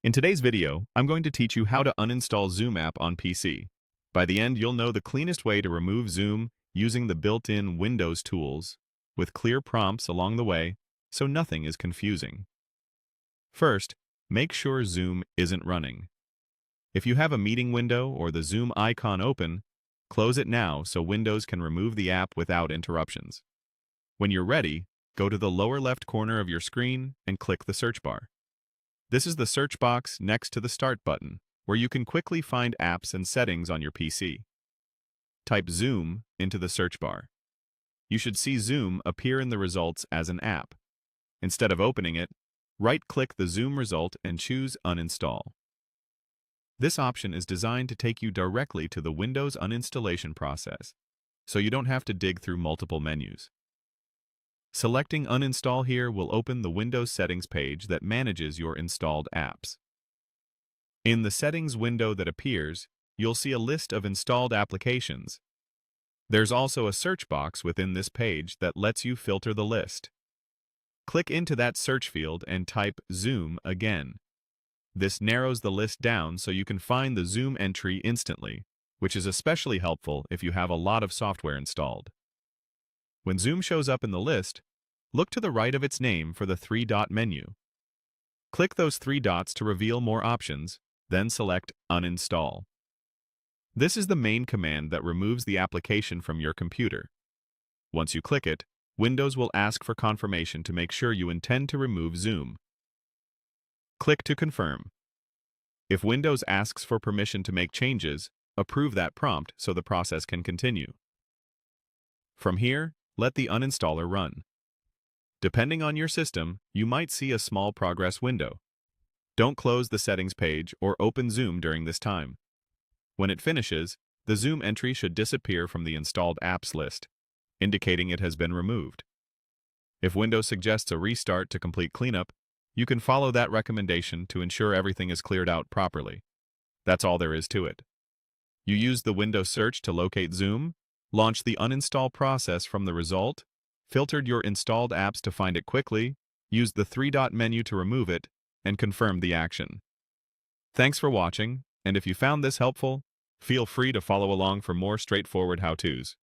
In today's video, I'm going to teach you how to uninstall Zoom app on PC. By the end, you'll know the cleanest way to remove Zoom using the built-in Windows tools, with clear prompts along the way, so nothing is confusing. First, make sure Zoom isn't running. If you have a meeting window or the Zoom icon open, close it now so Windows can remove the app without interruptions. When you're ready, go to the lower left corner of your screen and click the search bar. This is the search box next to the Start button, where you can quickly find apps and settings on your PC. Type Zoom into the search bar. You should see Zoom appear in the results as an app. Instead of opening it, right-click the Zoom result and choose Uninstall. This option is designed to take you directly to the Windows uninstallation process, so you don't have to dig through multiple menus. Selecting Uninstall here will open the Windows settings page that manages your installed apps. In the settings window that appears, you'll see a list of installed applications. There's also a search box within this page that lets you filter the list. Click into that search field and type Zoom again. This narrows the list down so you can find the Zoom entry instantly, which is especially helpful if you have a lot of software installed. When Zoom shows up in the list, look to the right of its name for the three-dot menu. Click those three dots to reveal more options, then select Uninstall. This is the main command that removes the application from your computer. Once you click it, Windows will ask for confirmation to make sure you intend to remove Zoom. Click to confirm. If Windows asks for permission to make changes, approve that prompt so the process can continue. From here, let the uninstaller run. Depending on your system, you might see a small progress window. Don't close the settings page or open Zoom during this time. When it finishes, the Zoom entry should disappear from the installed apps list, indicating it has been removed. If Windows suggests a restart to complete cleanup, you can follow that recommendation to ensure everything is cleared out properly. That's all there is to it. You use the Windows search to locate Zoom, launched the uninstall process from the result, filtered your installed apps to find it quickly, used the three-dot menu to remove it, and confirmed the action. Thanks for watching, and if you found this helpful, feel free to follow along for more straightforward how-tos.